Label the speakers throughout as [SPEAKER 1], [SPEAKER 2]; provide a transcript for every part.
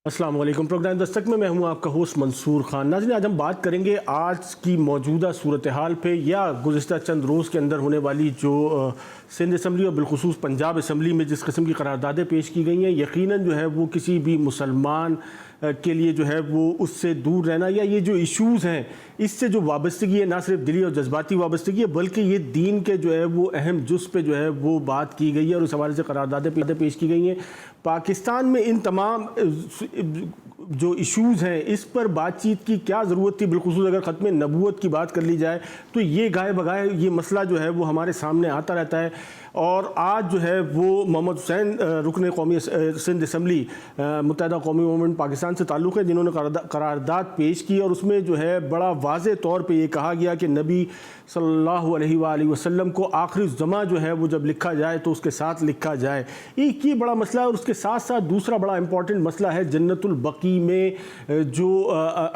[SPEAKER 1] السلام علیکم۔ پروگرام دستک میں ہوں آپ کا ہوسٹ منصور خان۔ ناظرین، آج ہم بات کریں گے آج کی موجودہ صورتحال پہ یا گزشتہ چند روز کے اندر ہونے والی جو سندھ اسمبلی اور بالخصوص پنجاب اسمبلی میں جس قسم کی قراردادیں پیش کی گئی ہیں، یقیناً جو ہے وہ کسی بھی مسلمان کے لیے جو ہے وہ اس سے دور رہنا، یا یہ جو ایشوز ہیں اس سے جو وابستگی ہے نہ صرف دلی اور جذباتی وابستگی ہے بلکہ یہ دین کے جو ہے وہ اہم جز پہ جو ہے وہ بات کی گئی ہے اور اس حوالے سے قراردادیں پیش کی گئی ہیں۔ پاکستان میں ان تمام جو ایشوز ہیں اس پر بات چیت کی کیا ضرورت تھی؟ بالخصوص اگر ختم نبوت کی بات کر لی جائے تو یہ گائے بگائے یہ مسئلہ جو ہے وہ ہمارے سامنے آتا رہتا ہے، اور آج جو ہے وہ محمد حسین رکن قومی سندھ اسمبلی متحدہ قومی موومنٹ پاکستان سے تعلق ہے، جنہوں نے قرارداد پیش کی اور اس میں جو ہے بڑا واضح طور پہ یہ کہا گیا کہ نبی صلی اللہ علیہ وآلہ وسلم کو آخری الزماں جو ہے وہ جب لکھا جائے تو اس کے ساتھ لکھا جائے۔ ایک یہ بڑا مسئلہ ہے، اور اس کے ساتھ ساتھ دوسرا بڑا امپورٹنٹ مسئلہ ہے جنت البقیع میں جو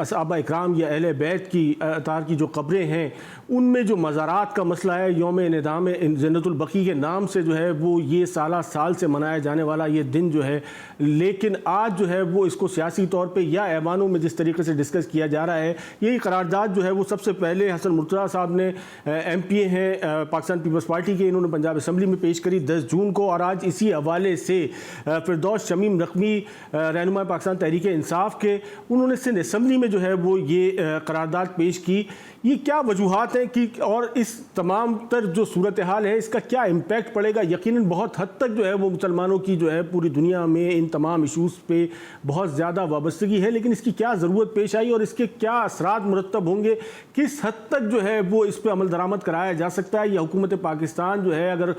[SPEAKER 1] صحابہ اکرام یا اہل بیت کی اطہار کی جو قبریں ہیں ان میں جو مزارات کا مسئلہ ہے۔ یوم نظام جنت البقیع کے نام سے جو ہے وہ یہ سالہ سال سے منایا جانے والا یہ دن جو ہے، لیکن آج جو ہے وہ اس کو سیاسی طور پہ یا ایوانوں میں جس طریقے سے ڈسکس کیا جا رہا ہے، یہی قرارداد جو ہے وہ سب سے پہلے حسن مرتضیٰ صاحب نے ایم پی اے ہیں پاکستان پیپلز پارٹی کے، انہوں نے پنجاب اسمبلی میں پیش کری 10 جون کو، اور آج اسی حوالے سے فردوس شمیم نقوی رہنما پاکستان تحریک انصاف کے، انہوں نے سندھ اسمبلی میں جو ہے وہ یہ قرارداد پیش کی۔ یہ کیا وجوہات ہیں کہ اور اس تمام تر جو صورتحال ہے اس کا کیا امپیکٹ پڑے گا؟ یقیناً بہت حد تک جو ہے وہ مسلمانوں کی جو ہے پوری دنیا میں ان تمام ایشوز پہ بہت زیادہ وابستگی ہے، لیکن اس کی کیا ضرورت پیش آئی اور اس کے کیا اثرات مرتب ہوں گے؟ کس حد تک جو ہے وہ اس پہ عمل درآمد کرایا جا سکتا ہے؟ یا حکومت پاکستان جو ہے، اگر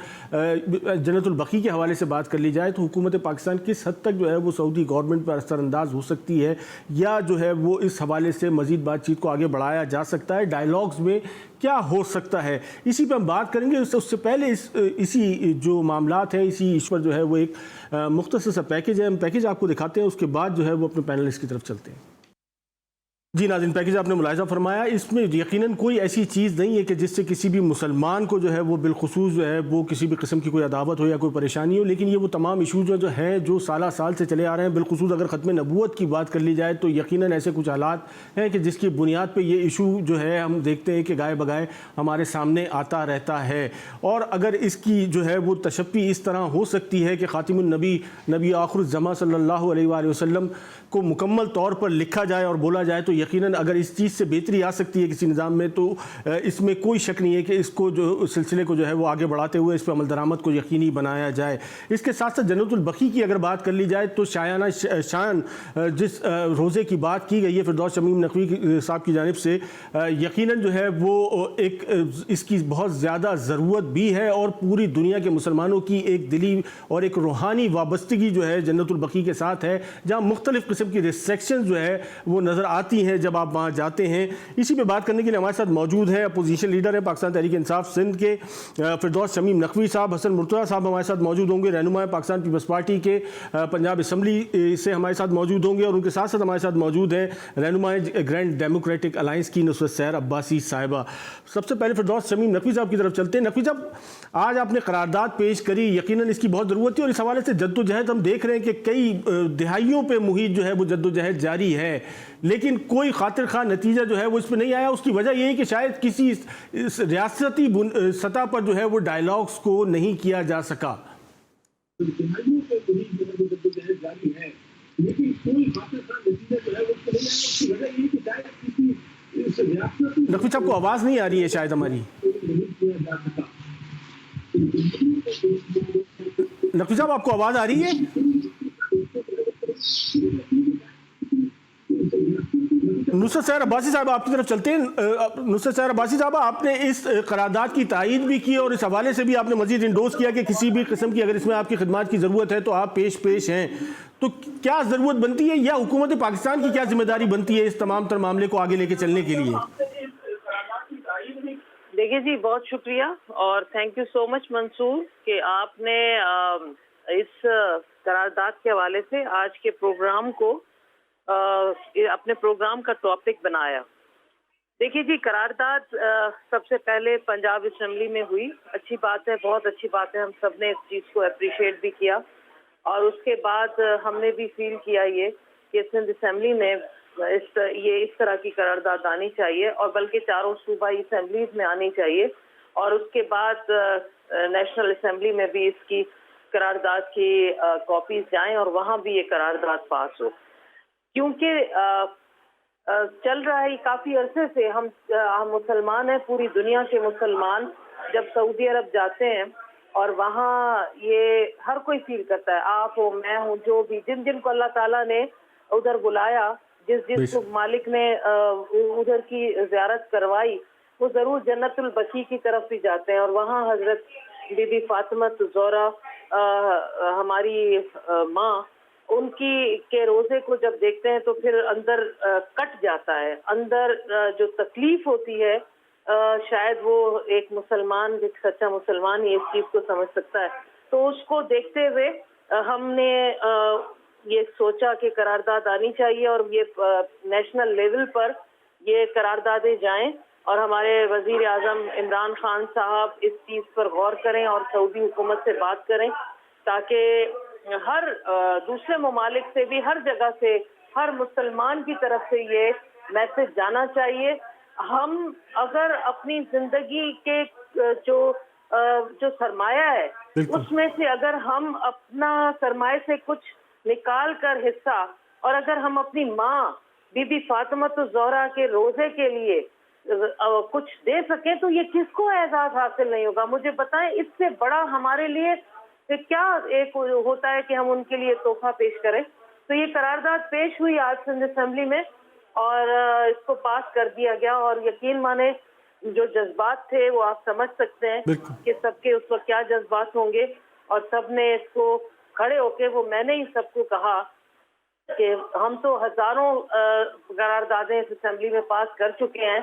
[SPEAKER 1] جنت البقیع کے حوالے سے بات کر لی جائے تو حکومت پاکستان کس حد تک جو ہے وہ سعودی گورنمنٹ پر اثر انداز ہو سکتی ہے، یا جو ہے وہ اس حوالے سے مزید بات چیت کو آگے بڑھایا جا سکتا ہے؟ ڈائیلاگز میں کیا ہو سکتا ہے؟ اسی پہ ہم بات کریں گے۔ اس سے پہلے اسی جو معاملات ہیں اسی ایشو پر جو ہے وہ ایک مختصر سا پیکیج ہے، ہم پیکیج آپ کو دکھاتے ہیں، اس کے بعد جو ہے وہ اپنے پینلسٹ کی طرف چلتے ہیں۔ جی ناظرین، پیکیج آپ نے ملاحظہ فرمایا، اس میں یقیناً کوئی ایسی چیز نہیں ہے کہ جس سے کسی بھی مسلمان کو جو ہے وہ بالخصوص جو ہے وہ کسی بھی قسم کی کوئی عداوت ہو یا کوئی پریشانی ہو، لیکن یہ وہ تمام ایشوز جو ہیں جو سالہ سال سے چلے آ رہے ہیں۔ بالخصوص اگر ختم نبوت کی بات کر لی جائے تو یقیناً ایسے کچھ حالات ہیں کہ جس کی بنیاد پہ یہ ایشو جو ہے ہم دیکھتے ہیں کہ گائے بگائے ہمارے سامنے آتا رہتا ہے، اور اگر اس کی جو ہے وہ تشفی اس طرح ہو سکتی ہے کہ خاتم النبی نبی آخر الزماں صلی اللہ علیہ وآلہ وسلم کو مکمل طور پر لکھا جائے اور بولا جائے، تو یقیناً اگر اس چیز سے بہتری آ سکتی ہے کسی نظام میں تو اس میں کوئی شک نہیں ہے کہ اس کو جو سلسلے کو جو ہے وہ آگے بڑھاتے ہوئے اس پہ عمل درآمد کو یقینی بنایا جائے۔ اس کے ساتھ ساتھ جنت البقیع کی اگر بات کر لی جائے تو شایانہ شان جس روزے کی بات کی گئی ہے فردوس شمیم نقوی صاحب کی جانب سے، یقیناً جو ہے وہ ایک اس کی بہت زیادہ ضرورت بھی ہے، اور پوری دنیا کے مسلمانوں کی ایک دلی اور ایک روحانی وابستگی جو ہے جنت البقیع کے ساتھ ہے، جہاں مختلف قسم کی ریسٹرکشن جو ہے وہ نظر آتی ہیں جب آپ وہاں جاتے ہیں۔ اسی پہ بات کرنے کے لیے ہمارے ساتھ موجود ہیں اپوزیشن لیڈر ہیں پاکستان تحریک انصاف سندھ کے فردوس شمیم نقوی صاحب، حسن مرتضیٰ صاحب ہمارے ساتھ موجود ہوں گے، رہنما پاکستان پیپلز پارٹی کے پنجاب اسمبلی سے ہمارے ساتھ موجود ہوں گے، اور ان کے ساتھ ساتھ ہمارے ساتھ موجود ہیں رہنما گرینڈ ڈیموکریٹک الائنس کی نصرت سحر عباسی صاحبہ۔ سب سے پہلے فردوس شمیم نقوی صاحب کی طرف چلتے ہیں۔ نقوی صاحب، آج آپ نے قرارداد پیش کری، یقیناً اس کی بہت ضرورت تھی، اور اس حوالے سے جدوجہد ہم دیکھ رہے ہیں کہ کئی دہائیوں پہ محیط جو ہے وہ جدوجہد جاری ہے، لیکن کوئی خاطر خواہ نتیجہ جو ہے وہ اس پہ نہیں آیا۔ اس کی وجہ یہ ہے کہ شاید کسی ریاستی سطح پر جو ہے وہ ڈائیلاگز کو نہیں کیا جا سکا۔ نقوی صاحب کو آواز نہیں آ رہی ہے شاید ہماری۔ نقوی صاحب، آپ کو آواز آ رہی ہے؟ نصرت سحر عباسی صاحب آپ کی طرف چلتے ہیں۔ نصرت سحر عباسی صاحب، آپ نے اس قرارداد کی تائید بھی کی اور اس حوالے سے بھی آپ نے مزید انڈوز کیا کہ کسی بھی قسم کی اگر اس میں آپ کی خدمات کی ضرورت ہے تو آپ پیش ہیں، تو کیا ضرورت بنتی ہے یا حکومت پاکستان کی کیا ذمہ داری بنتی ہے اس تمام تر معاملے کو آگے لے کے چلنے کے لیے؟
[SPEAKER 2] دیکھیے جی، بہت شکریہ اور تھینک یو سو مچ منصور کہ آپ نے اس قرارداد کے حوالے سے آج کے پروگرام کو اپنے پروگرام کا ٹاپک بنایا۔ دیکھیے جی، قرارداد سب سے پہلے پنجاب اسمبلی میں ہوئی، اچھی بات ہے، بہت اچھی بات ہے، ہم سب نے اس چیز کو اپریشیٹ بھی کیا، اور اس کے بعد ہم نے بھی فیل کیا یہ کہ سندھ اسمبلی میں اس طرح کی قرارداد آنی چاہیے، اور بلکہ چاروں صوبائی اسمبلیز میں آنی چاہیے، اور اس کے بعد نیشنل اسمبلی میں بھی اس کی قرارداد کی کاپیز جائیں اور وہاں بھی یہ قرارداد پاس ہو، کیونکہ چل رہا ہے کافی عرصے سے. ہم مسلمان ہیں، پوری دنیا کے مسلمان جب سعودی عرب جاتے ہیں اور وہاں یہ ہر کوئی فیل کرتا ہے، آپ ہو، میں ہوں، جو بھی جن کو اللہ تعالیٰ نے ادھر بلایا، جس کو مالک نے ادھر کی زیارت کروائی، وہ ضرور جنت البقیع کی طرف بھی جاتے ہیں، اور وہاں حضرت بی بی فاطمہ زہرا ہماری ماں، ان کے روزے کو جب دیکھتے ہیں تو پھر اندر کٹ جاتا ہے، اندر جو تکلیف ہوتی ہے، شاید وہ ایک مسلمان، ایک سچا مسلمان ہی اس چیز کو سمجھ سکتا ہے. تو اس کو دیکھتے ہوئے ہم نے یہ سوچا کہ قرارداد آنی چاہیے، اور یہ نیشنل لیول پر یہ قراردادیں جائیں، اور ہمارے وزیر اعظم عمران خان صاحب اس چیز پر غور کریں اور سعودی حکومت سے بات کریں، تاکہ ہر دوسرے ممالک سے بھی، ہر جگہ سے، ہر مسلمان کی طرف سے یہ میسج جانا چاہیے. ہم اگر اپنی زندگی کے جو سرمایہ ہے اس میں سے اگر ہم اپنا سرمایہ سے کچھ نکال کر حصہ، اور اگر ہم اپنی ماں بی بی فاطمہ الزہرا کے روزے کے لیے کچھ دے سکیں تو یہ کس کو اعزاز حاصل نہیں ہوگا؟ مجھے بتائیں، اس سے بڑا ہمارے لیے کیا ایک ہوتا ہے کہ ہم ان کے لیے تحفہ پیش کریں. تو یہ قرارداد پیش ہوئی آج سندھ اسمبلی میں، اور اس کو پاس کر دیا گیا، اور یقین مانے جو جذبات تھے وہ آپ سمجھ سکتے ہیں کہ سب کے اس وقت کیا جذبات ہوں گے، اور سب نے اس کو کھڑے ہو کے، وہ میں نے ہی سب کو کہا کہ ہم تو ہزاروں قراردادیں اس اسمبلی میں پاس کر چکے ہیں،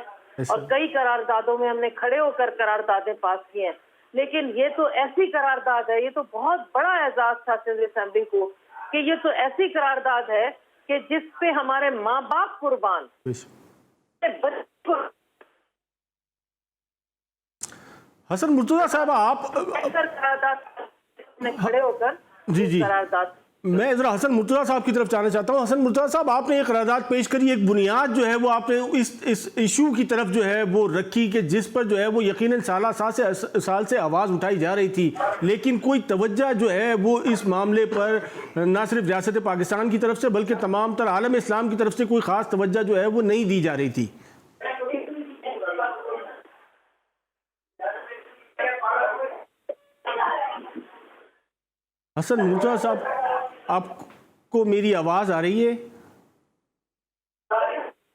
[SPEAKER 2] اور کئی قراردادوں میں ہم نے کھڑے ہو کر قراردادیں پاس کی ہیں، لیکن یہ تو ایسی قرارداد ہے، یہ تو بہت بڑا اعزاز تھا سندھ اسمبلی کو کہ یہ تو ایسی قرارداد ہے کہ جس پہ ہمارے ماں باپ قربان،
[SPEAKER 1] حسن مرتضیٰ صاحب، آپ
[SPEAKER 2] کھڑے ہو کر قرارداد،
[SPEAKER 1] میں ذرا حسن مرتضیٰ صاحب کی طرف جانا چاہتا ہوں. حسن مرتضیٰ صاحب، آپ نے ایک قرارداد پیش کری، ایک بنیاد جو ہے وہ آپ نے اس ایشو کی طرف جو ہے وہ رکھی کہ جس پر جو ہے وہ یقیناً سال سے آواز اٹھائی جا رہی تھی، لیکن کوئی توجہ جو ہے وہ اس معاملے پر نہ صرف ریاست پاکستان کی طرف سے بلکہ تمام تر عالم اسلام کی طرف سے کوئی خاص توجہ جو ہے وہ نہیں دی جا رہی تھی. حسن مرتضیٰ صاحب، آپ کو میری آواز آ رہی ہے؟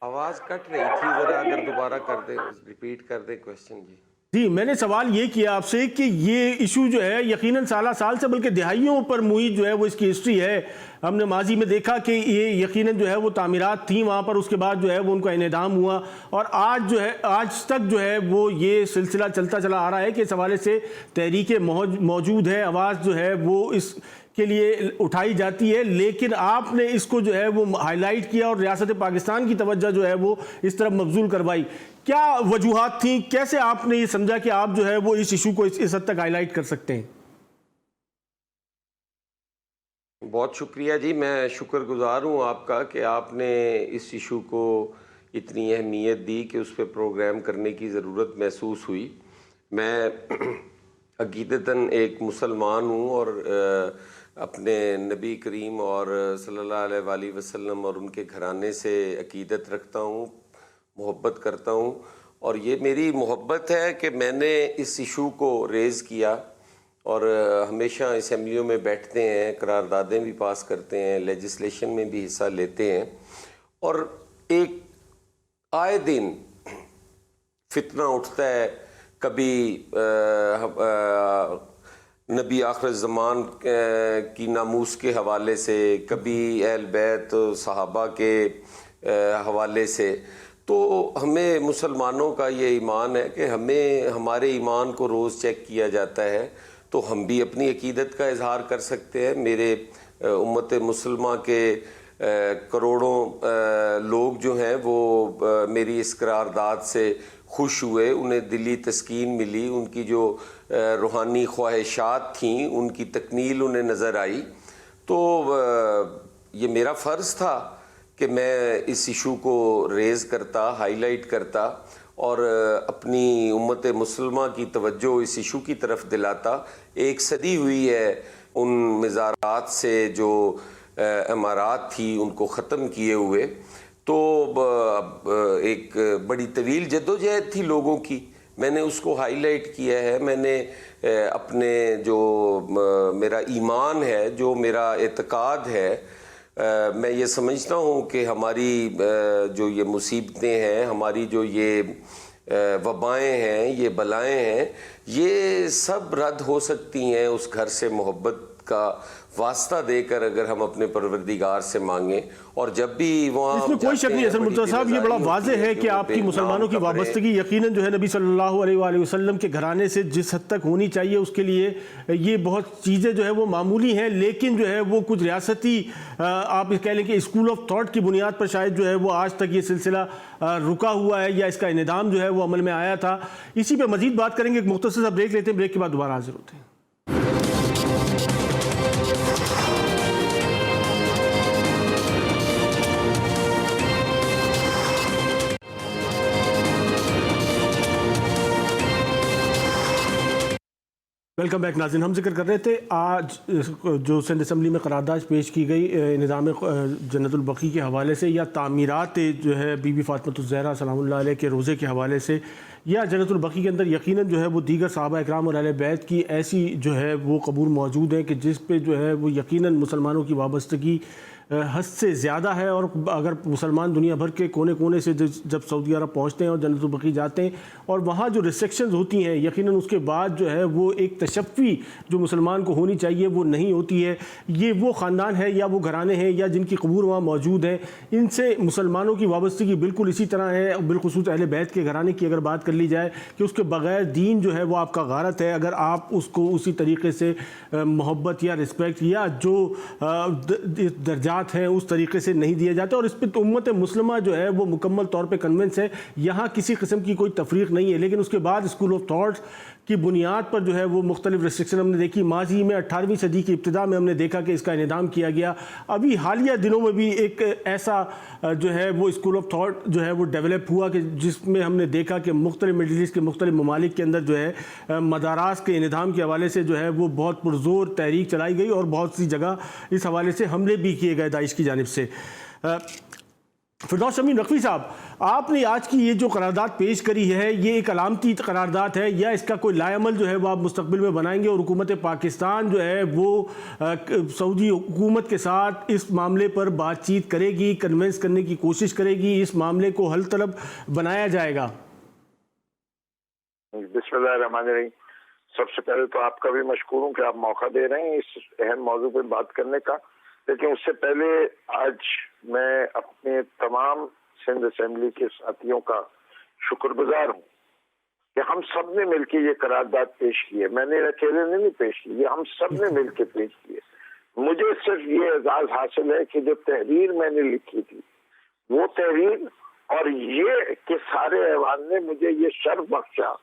[SPEAKER 3] آواز کٹ رہی تھی، ذرا اگر دوبارہ کر دیں، ریپیٹ کر دیں کوشچن.
[SPEAKER 1] جی، میں نے سوال یہ کیا آپ سے کہ یہ ایشو جو ہے یقیناً سال سے بلکہ دہائیوں پر محیط جو ہے وہ اس کی ہسٹری ہے. ہم نے ماضی میں دیکھا کہ یہ یقیناً جو ہے وہ تعمیرات تھیں وہاں پر، اس کے بعد جو ہے وہ ان کا انہدام ہوا، اور آج تک جو ہے وہ یہ سلسلہ چلتا چلا آ رہا ہے کہ اس حوالے سے تحریکیں موجود ہے، آواز جو ہے وہ اس کے لیے اٹھائی جاتی ہے، لیکن آپ نے اس کو جو ہے وہ ہائی لائٹ کیا اور ریاست پاکستان کی توجہ جو ہے وہ اس طرف مبذول کروائی. کیا وجوہات تھیں؟ کیسے آپ نے یہ سمجھا کہ آپ جو ہے وہ اس ایشو کو اس حد تک ہائی لائٹ کر سکتے ہیں؟
[SPEAKER 3] بہت شکریہ جی، میں شکر گزار ہوں آپ کا کہ آپ نے اس ایشو کو اتنی اہمیت دی کہ اس پہ پروگرام کرنے کی ضرورت محسوس ہوئی. میں عقیدتاً ایک مسلمان ہوں اور اپنے نبی کریم اور صلی اللہ علیہ وآلہ وسلم اور ان کے گھرانے سے عقیدت رکھتا ہوں، محبت کرتا ہوں، اور یہ میری محبت ہے کہ میں نے اس ایشو کو ریز کیا، اور ہمیشہ اسمبلیوں میں بیٹھتے ہیں، قراردادیں بھی پاس کرتے ہیں، لیجسلیشن میں بھی حصہ لیتے ہیں، اور ایک آئے دن فتنہ اٹھتا ہے، کبھی نبی آخر الزمان کی ناموس کے حوالے سے، کبھی اہل بیت صحابہ کے حوالے سے. تو ہمیں مسلمانوں کا یہ ایمان ہے کہ ہمیں ہمارے ایمان کو روز چیک کیا جاتا ہے، تو ہم بھی اپنی عقیدت کا اظہار کر سکتے ہیں. میرے امت مسلمہ کے کروڑوں لوگ جو ہیں وہ میری اس قرارداد سے خوش ہوئے، انہیں دلی تسکین ملی، ان کی جو روحانی خواہشات تھیں ان کی تکمیل انہیں نظر آئی. تو یہ میرا فرض تھا کہ میں اس ایشو کو ریز کرتا، ہائی لائٹ کرتا اور اپنی امت مسلمہ کی توجہ اس ایشو کی طرف دلاتا۔ ایک صدی ہوئی ہے ان مزارات سے جو عمارات تھی ان کو ختم کیے ہوئے، تو ایک بڑی طویل جدوجہد تھی لوگوں کی، میں نے اس کو ہائی لائٹ کیا ہے۔ میں نے اپنے جو میرا ایمان ہے، جو میرا اعتقاد ہے، میں یہ سمجھتا ہوں کہ ہماری جو یہ مصیبتیں ہیں، ہماری جو یہ وبائیں ہیں، یہ بلائیں ہیں، یہ سب رد ہو سکتی ہیں اس گھر سے محبت کا واسطہ دے کر اگر ہم اپنے پروردگار سے مانگیں۔ اور جب بھی وہاں
[SPEAKER 1] اس میں کوئی شک نہیں ہے سر مرتضیٰ صاحب، یہ بڑا واضح ہے کہ آپ کی مسلمانوں کی وابستگی یقیناً جو ہے نبی صلی اللہ علیہ وآلہ وسلم کے گھرانے سے جس حد تک ہونی چاہیے اس کے لیے یہ بہت چیزیں جو ہے وہ معمولی ہیں، لیکن جو ہے وہ کچھ ریاستی آپ کہہ لیں کہ اسکول آف تھاٹ کی بنیاد پر شاید جو ہے وہ آج تک یہ سلسلہ رکا ہوا ہے یا اس کا انہدام جو ہے وہ عمل میں آیا تھا۔ اسی پہ مزید بات کریں گے، ایک مختصر سا بریک لیتے ہیں، بریک کے بعد دوبارہ حاضر ہوتے ہیں۔ ویلکم بیک ناظرین، ہم ذکر کر رہے تھے آج جو سندھ اسمبلی میں قرارداد پیش کی گئی نظام جنت البقیع کے حوالے سے، یا تعمیرات جو ہے بی بی فاطمۃ الزہرا سلام اللہ علیہ کے روزے کے حوالے سے، یا جنت البقیع کے اندر یقیناً جو ہے وہ دیگر صحابہ اکرام اور اہل بیت کی ایسی جو ہے وہ قبور موجود ہیں کہ جس پہ جو ہے وہ یقیناً مسلمانوں کی وابستگی حد سے زیادہ ہے۔ اور اگر مسلمان دنیا بھر کے کونے کونے سے جب سعودی عرب پہنچتے ہیں اور جنت البقیع جاتے ہیں اور وہاں جو ریسٹرکشنز ہوتی ہیں، یقیناً اس کے بعد جو ہے وہ ایک تشفی جو مسلمان کو ہونی چاہیے وہ نہیں ہوتی ہے۔ یہ وہ خاندان ہے یا وہ گھرانے ہیں یا جن کی قبور وہاں موجود ہیں، ان سے مسلمانوں کی وابستگی بالکل اسی طرح ہے، بالخصوص اہل بیت کے گھرانے کی اگر بات کر لی جائے کہ اس کے بغیر دین جو ہے وہ آپ کا غارت ہے، اگر آپ اس کو اسی طریقے سے محبت یا رسپیکٹ یا جو درجات ہیں اس طریقے سے نہیں دیا جاتا۔ اور اس پہ امت مسلمہ جو ہے وہ مکمل طور پہ کنونس ہے، یہاں کسی قسم کی کوئی تفریق نہیں ہے۔ لیکن اس کے بعد اسکول آف تھاٹس کی بنیاد پر جو ہے وہ مختلف ریسٹرکشن ہم نے دیکھی۔ ماضی میں 18ویں صدی کی ابتدا میں ہم نے دیکھا کہ اس کا انہدام کیا گیا۔ ابھی حالیہ دنوں میں بھی ایک ایسا جو ہے وہ اسکول آف تھاٹ جو ہے وہ ڈیولپ ہوا کہ جس میں ہم نے دیکھا کہ مختلف مڈل ایسٹ کے مختلف ممالک کے اندر جو ہے مدارس کے انہدام کے حوالے سے جو ہے وہ بہت پرزور تحریک چلائی گئی اور بہت سی جگہ اس حوالے سے حملے بھی کیے گئے داعش کی جانب سے۔ فردوس شمی نقوی صاحب، آپ نے آج کی یہ جو قرارداد پیش کری ہے، یہ ایک علامتی قرارداد ہے یا اس کا کوئی لائے عمل جو ہے وہ آپ مستقبل میں بنائیں گے، اور حکومت پاکستان جو ہے وہ سعودی حکومت کے ساتھ اس معاملے پر بات چیت کرے گی، کنونس کرنے کی کوشش کرے گی، اس معاملے کو حل طلب بنایا جائے گا؟
[SPEAKER 4] بسم اللہ الرحمن الرحیم۔ سب سے پہلے تو آپ کا بھی مشکور ہوں کہ آپ موقع دے رہے ہیں اس اہم موضوع پہ بات کرنے کا، لیکن اس سے پہلے آج میں اپنے تمام سندھ اسمبلی کے ساتھیوں کا شکر گزار ہوں کہ ہم سب نے مل کے یہ قرارداد پیش کی ہے۔ میں نے اکیلے نے نہیں پیش کی، یہ ہم سب نے مل کے پیش کی ہے۔ مجھے صرف یہ اعزاز حاصل ہے کہ جو تحریر میں نے لکھی تھی وہ تحریر اور یہ کہ سارے ایوان نے مجھے یہ شرف بخشا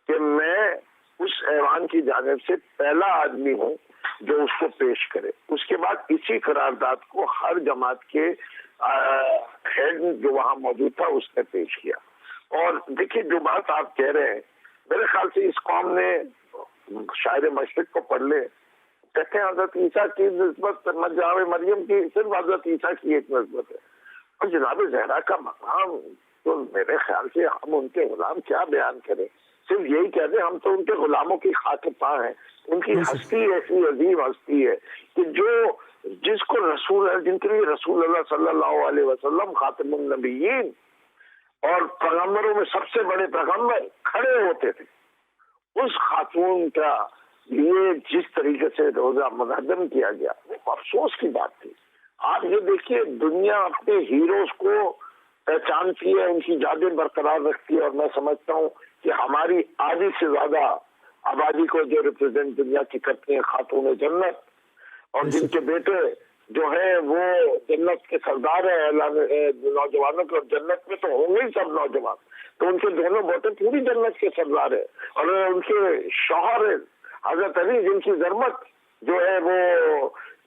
[SPEAKER 4] کہ میں اس ایوان کی جانب سے پہلا آدمی ہوں جو اس کو پیش کرے۔ اس کے بعد اسی قرارداد کو ہر جماعت کے ہیڈ جو وہاں موجود تھا اس نے پیش کیا۔ اور دیکھیے جو بات آپ کہہ رہے ہیں، میرے خیال سے اس قوم نے شاعر مشرق کو پڑھ لے، کہتے ہیں حضرت عیسیٰ کی نسبت جناب مریم کی صرف حضرت عیسیٰ کی ایک نسبت ہے، اور جناب زہرا کا مقام تو میرے خیال سے ہم ان کے غلام کیا بیان کریں، صرف یہی کہہ دیں ہم تو ان کے غلاموں کی خاک پاں ہیں۔ ان کی ہستی ایسی عظیم ہستی ہے کہ جو جس کو رسول ہے، جن کے لیے رسول اللہ صلی اللہ علیہ وسلم خاتم النبیین اور پیغمبروں میں سب سے بڑے پیغمبر کھڑے ہوتے تھے، اس خاتون کا یہ جس طریقے سے روزہ منہدم کیا گیا وہ افسوس کی بات تھی۔ آپ یہ دیکھیے دنیا اپنے ہیروز کو پہچانتی ہے، ان کی یادیں برقرار رکھتی ہے، اور میں سمجھتا ہوں کہ ہماری آدھی سے زیادہ آبادی کو جو ریپرزینٹ دنیا کی کرتی ہیں خاتون جنت، اور جن کے بیٹے جو ہیں وہ جنت کے سردار ہیں نوجوانوں کے، اور جنت میں تو ہوں گے ہی سب نوجوان، تو ان کے دونوں بیٹے پوری جنت کے سردار ہیں، اور ان کے شوہر حضرت علی جن کی ضرمت جو ہے وہ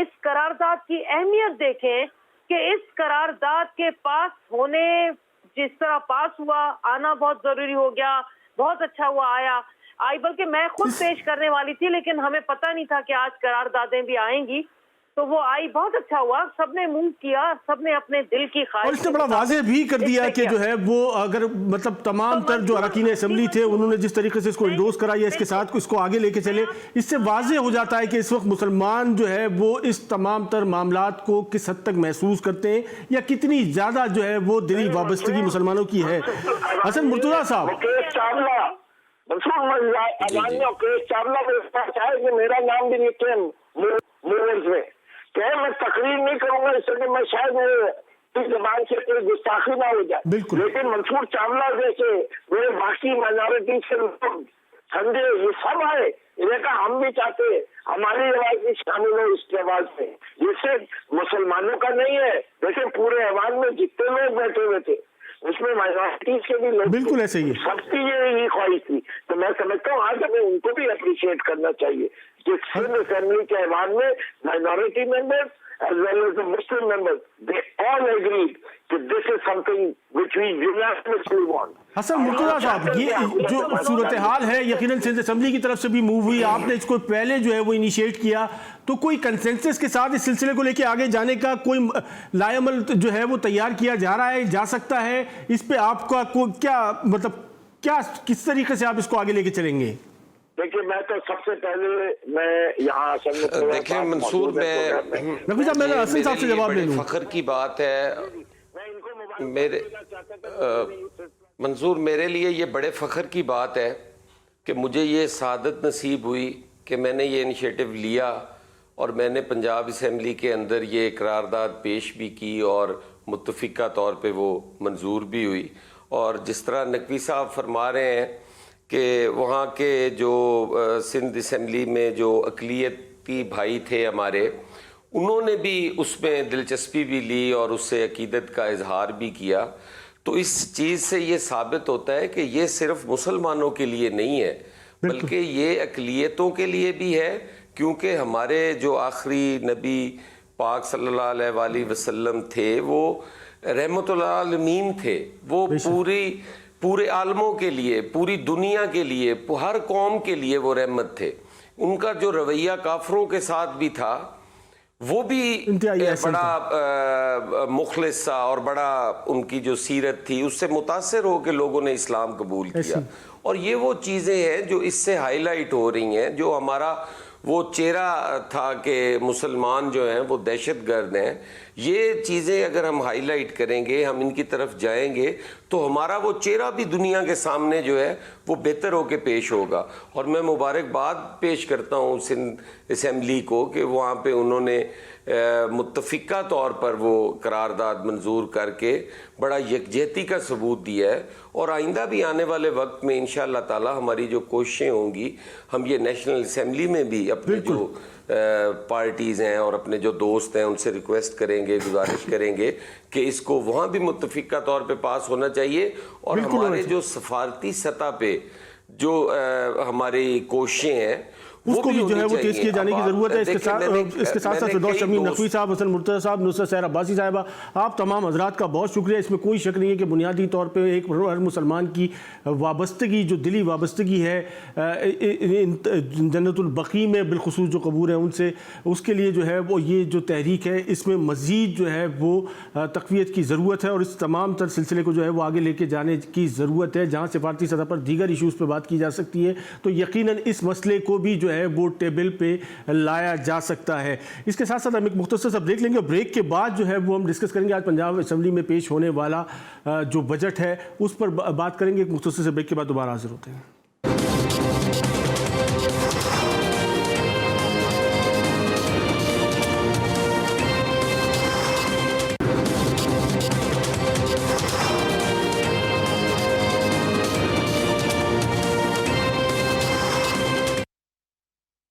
[SPEAKER 2] اس قرارداد کی اہمیت دیکھیں کہ اس قرارداد کے پاس ہونے، جس طرح پاس ہوا، آنا بہت ضروری ہو گیا، بہت اچھا ہوا آئی، بلکہ میں خود پیش کرنے والی تھی لیکن ہمیں پتہ نہیں تھا کہ آج قراردادیں بھی آئیں گی، تو وہ آئی، بہت اچھا ہوا، سب نے موو کیا، سب نے اپنے دل کی خواہش،
[SPEAKER 1] اور اس نے بڑا واضح بھی کر دیا کہ جو ہے وہ اگر مطلب تمام تر جو اراکین اسمبلی تھے انہوں نے جس طریقے سے اس کو انڈورس کرا یا اس کے ساتھ اس کو آگے لے کے چلے، اس سے واضح ہو جاتا ہے کہ اس وقت مسلمان جو ہے وہ اس تمام تر معاملات کو کس حد تک محسوس کرتے ہیں یا کتنی زیادہ جو ہے وہ دلی وابستگی مسلمانوں کی ہے۔ حسن مرتضیٰ صاحب،
[SPEAKER 4] مکیش چاولہ میرا نام بھی لکھے موورز میں کہ میں تقریر نہیں کروں گا اس لیے میں شاید اس زبان سے کوئی گستاخی نہ ہو جائے، لیکن منصور چاولہ جیسے میرے باقی مائنورٹی سے سنجے یہ سب آئے، انہیں کہا ہم بھی چاہتے ہیں ہماری آواز بھی شامل ہو اس کے آواز میں، یہ صرف مسلمانوں کا نہیں ہے، لیکن پورے ایوان میں جتنے لوگ بیٹھے ہوئے تھے اس میں مائنورٹیز کے بھی لوگ،
[SPEAKER 1] بالکل ایسے ہی
[SPEAKER 4] سب کی یہی خواہش تھی، تو میں سمجھتا ہوں آج ہمیں ان کو بھی اپریشیٹ کرنا چاہیے کہ سندھ اسمبلی کے ایوان میں minority members as well as the Muslim members, they all agreed that this is something which we unanimously want.
[SPEAKER 1] حسن مرتضیٰ صاحب، یہ جو صورتحال ہے یقیناً سندھ اسمبلی کی طرف سے بھی موو ہوئی، آپ نے اس کو پہلے جو ہے وہ انیشیٹ کیا، تو کوئی کنسنسس کے ساتھ اس سلسلے کو لے کے آگے جانے کا کوئی لائے عمل جو ہے وہ تیار کیا جا رہا ہے، جا سکتا ہے؟ اس پہ آپ کا کیا مطلب کیا کس طریقے سے آپ اس کو آگے لے کے چلیں گے؟
[SPEAKER 4] دیکھیں میں تو سب سے پہلے میں یہاں
[SPEAKER 3] دیکھیں منصور، میں
[SPEAKER 1] حسن صاحب سے جواب لے لوں۔
[SPEAKER 3] فخر کی بات ہے منصور، میرے لیے یہ بڑے فخر کی بات ہے کہ مجھے یہ سعادت نصیب ہوئی کہ میں نے یہ انیشیٹو لیا اور میں نے پنجاب اسمبلی کے اندر یہ قرارداد پیش بھی کی اور متفقہ طور پہ وہ منظور بھی ہوئی، اور جس طرح نقوی صاحب فرما رہے ہیں کہ وہاں کے جو سندھ اسمبلی میں جو اقلیتی بھائی تھے ہمارے، انہوں نے بھی اس میں دلچسپی بھی لی اور اس سے عقیدت کا اظہار بھی کیا، تو اس چیز سے یہ ثابت ہوتا ہے کہ یہ صرف مسلمانوں کے لیے نہیں ہے بلکہ یہ اقلیتوں کے لیے بھی ہے، کیونکہ ہمارے جو آخری نبی پاک صلی اللہ علیہ وآلہ وسلم تھے وہ رحمت العالمین تھے، وہ پورے عالموں کے لیے، پوری دنیا کے لیے، ہر قوم کے لیے وہ رحمت تھے۔ ان کا جو رویہ کافروں کے ساتھ بھی تھا وہ بھی بڑا مخلص تھا اور بڑا ان کی جو سیرت تھی اس سے متاثر ہو کے لوگوں نے اسلام قبول کیا، اور یہ وہ چیزیں ہیں جو اس سے ہائی لائٹ ہو رہی ہیں، جو ہمارا وہ چہرہ تھا کہ مسلمان جو ہیں وہ دہشت گرد ہیں، یہ چیزیں اگر ہم ہائی لائٹ کریں گے، ہم ان کی طرف جائیں گے تو ہمارا وہ چہرہ بھی دنیا کے سامنے جو ہے وہ بہتر ہو کے پیش ہوگا۔ اور میں مبارکباد پیش کرتا ہوں سندھ اسمبلی کو کہ وہاں پہ انہوں نے متفقہ طور پر وہ قرارداد منظور کر کے بڑا یکجہتی کا ثبوت دیا ہے، اور آئندہ بھی آنے والے وقت میں انشاءاللہ تعالی ہماری جو کوششیں ہوں گی، ہم یہ نیشنل اسمبلی میں بھی اپنے جو پارٹیز ہیں اور اپنے جو دوست ہیں ان سے ریکویسٹ کریں گے، گزارش کریں گے کہ اس کو وہاں بھی متفقہ طور پہ پاس ہونا چاہیے، اور ہمارے جو سفارتی سطح پہ جو ہماری کوششیں ہیں
[SPEAKER 1] اس کو بھی جو ہے وہ تیز کیے جانے کی ضرورت ہے۔ اس کے ساتھ فردوس شمیم نقوی صاحب، حسن مرتضیٰ صاحب، نصرت سحر عباسی صاحبہ، آپ تمام حضرات کا بہت شکریہ۔ اس میں کوئی شک نہیں ہے کہ بنیادی طور پہ ایک ہر مسلمان کی وابستگی، جو دلی وابستگی ہے جنت البقیع میں بالخصوص جو قبور ہیں ان سے، اس کے لیے جو ہے وہ یہ جو تحریک ہے اس میں مزید جو ہے وہ تقویت کی ضرورت ہے، اور اس تمام تر سلسلے کو جو ہے وہ آگے لے کے جانے کی ضرورت ہے۔ جہاں سفارتی سطح پر دیگر ایشوز پہ بات کی جا سکتی ہے تو یقیناً اس مسئلے کو بھی جو ہے وہ ٹیبل پہ لایا جا سکتا ہے۔ اس کے ساتھ ساتھ ہم ایک مختصر سا بریک لیں گے، اور بریک کے بعد جو ہے وہ ہم ڈسکس کریں گے آج پنجاب اسمبلی میں پیش ہونے والا جو بجٹ ہے اس پر بات کریں گے۔ ایک مختصر سے بریک کے بعد دوبارہ حاضر ہوتے ہیں۔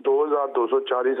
[SPEAKER 5] 2240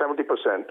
[SPEAKER 5] 70%,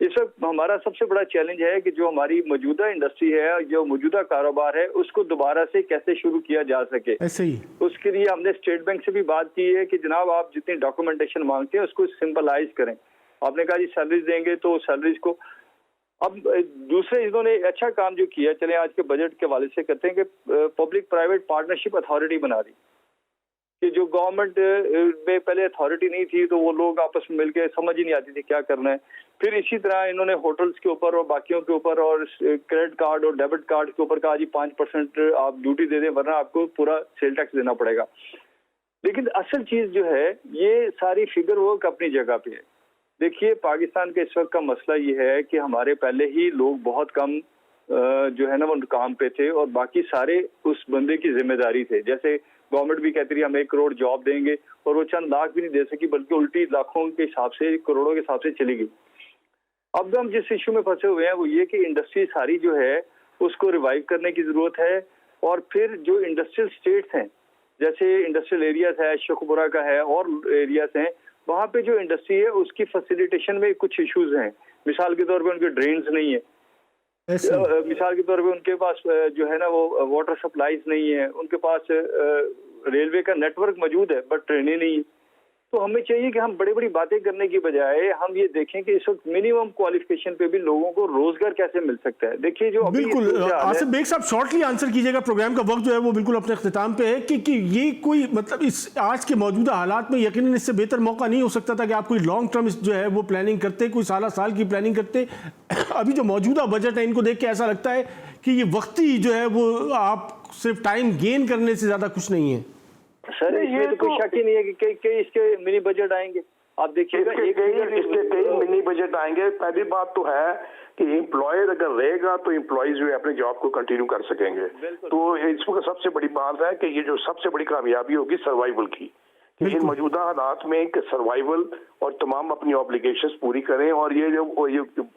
[SPEAKER 6] اس وقت ہمارا سب سے بڑا چیلنج ہے کہ جو ہماری موجودہ انڈسٹری ہے، جو موجودہ کاروبار ہے، اس کو دوبارہ سے کیسے شروع کیا جا سکے۔
[SPEAKER 1] ایسے ہی
[SPEAKER 6] اس کے لیے ہم نے اسٹیٹ بینک سے بھی بات کی ہے کہ جناب آپ جتنی ڈاکومنٹیشن مانگتے ہیں اس کو سمپلائز کریں۔ آپ نے کہا جی سیلریز دیں گے تو سیلریز کو، اب دوسرے انہوں نے اچھا کام جو کیا، چلیں آج کے بجٹ کے حوالے سے کرتے ہیں کہ پبلک پرائیویٹ پارٹنرشپ اتھارٹی بنا دی کہ جو گورنمنٹ میں پہلے اتھارٹی نہیں تھی تو وہ لوگ آپس میں مل کے سمجھ ہی نہیں آتی تھی کیا کرنا ہے۔ پھر اسی طرح انہوں نے ہوٹلز کے اوپر اور باقیوں کے اوپر اور کریڈٹ کارڈ اور ڈیبٹ کارڈ کے اوپر کہا جی 5% آپ ڈیوٹی دے دیں ورنہ آپ کو پورا سیل ٹیکس دینا پڑے گا۔ لیکن اصل چیز جو ہے یہ ساری فگر ورک اپنی جگہ پہ ہے۔ دیکھیے پاکستان کے اس وقت کا مسئلہ یہ ہے کہ ہمارے پہلے ہی لوگ بہت کم جو ہے نا وہ کام پہ تھے اور باقی سارے اس بندے کی ذمہ داری تھے۔ جیسے گورنمنٹ بھی کہتی رہی ہم 1 کروڑ جاب دیں گے اور وہ چند لاکھ بھی نہیں دے سکی بلکہ الٹی لاکھوں کے حساب سے، کروڑوں کے حساب سے چلی گئی۔ اب ہم جس ایشو میں پھنسے ہوئے ہیں وہ یہ کہ انڈسٹری ساری جو ہے اس کو ریوائیو کرنے کی ضرورت ہے، اور پھر جو انڈسٹریل اسٹیٹس ہیں جیسے انڈسٹریل ایریاز ہے، شیخوپورہ کا ہے اور ایریاز ہیں، وہاں پہ جو انڈسٹری ہے اس کی فیسیلیٹیشن میں کچھ ایشوز ہیں۔ مثال کے طور پہ ان کے ڈرینز نہیں ہے، مثال کے طور پہ ان کے پاس جو ہے نا وہ واٹر سپلائیز نہیں ہے، ان کے پاس ریلوے کا نیٹ ورک موجود ہے بٹ ٹرینیں نہیں ہے۔ تو ہمیں چاہیے کہ ہم بڑی بڑی باتیں کرنے کی بجائے ہم یہ دیکھیں کہ اس وقت منیمم کوالیفیکیشن پہ بھی لوگوں کو روزگار کیسے مل سکتا ہے۔ دیکھیے جو
[SPEAKER 1] بالکل آصف بیگ صاحب شارٹلی آنسر کیجیے گا، پروگرام کا وقت جو ہے وہ بالکل اپنے اختتام پہ ہے، کہ یہ کوئی مطلب اس آج کے موجودہ حالات میں یقیناً اس سے بہتر موقع نہیں ہو سکتا تھا کہ آپ کوئی لانگ ٹرم جو ہے وہ پلاننگ کرتے، کوئی سال کی پلاننگ کرتے۔ ابھی جو موجودہ بجٹ ہے ان کو دیکھ کے ایسا لگتا ہے کہ یہ وقتی جو ہے وہ آپ صرف ٹائم گین کرنے سے زیادہ کچھ نہیں ہے۔
[SPEAKER 6] سر اس میں تو کوئی شک ہی نہیں ہے کہ اس کے منی بجٹ آئیں گے۔ آپ دیکھیے گا
[SPEAKER 5] کئی منی بجٹ آئیں گے۔ پہلی بات تو ہے کہ امپلائر اگر رہے گا تو امپلائیز جو ہے اپنے جاب کو کنٹینیو کر سکیں گے۔ تو اس میں سب سے بڑی بات ہے کہ یہ جو سب سے بڑی کامیابی ہوگی سروائیول کی، کہ ان موجودہ حالات میں کہ سروائیول اور تمام اپنی آبلیگیشنز پوری کریں، اور یہ جو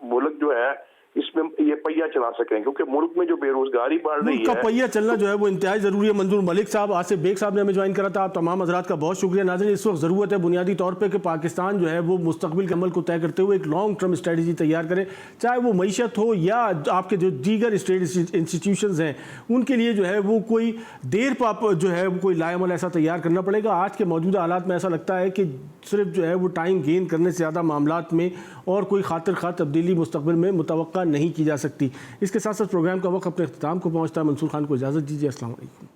[SPEAKER 5] ملک جو ہے اس میں یہ پہیا چلا سکیں، کیونکہ ملک میں جو بے روزگاری بڑھ رہی ہے،
[SPEAKER 1] ملک کا پہیا چلنا جو ہے وہ انتہائی ضروری ہے۔ منظور ملک صاحب، آصف بیگ صاحب نے ہمیں جوائن کرا تھا، آپ تمام حضرات کا بہت شکریہ۔ ناظرین اس وقت ضرورت ہے بنیادی طور پہ کہ پاکستان جو ہے وہ مستقبل کے عمل کو طے کرتے ہوئے ایک لانگ ٹرم اسٹریٹجی تیار کرے، چاہے وہ معیشت ہو یا آپ کے جو دیگر اسٹیٹ انسٹیٹیوشنز ہیں ان کے لیے جو ہے وہ کوئی دیر پاپ جو ہے کوئی لائے عمل ایسا تیار کرنا پڑے گا۔ آج کے موجودہ حالات میں ایسا لگتا ہے کہ صرف جو ہے وہ ٹائم گین کرنے سے زیادہ معاملات میں اور کوئی خاطر خواہ تبدیلی مستقبل میں متوقع نہیں کی جا سکتی۔ اس کے ساتھ ساتھ پروگرام کا وقت اپنے اختتام کو پہنچتا ہے۔ منصور خان کو اجازت دیجیے، السلام علیکم۔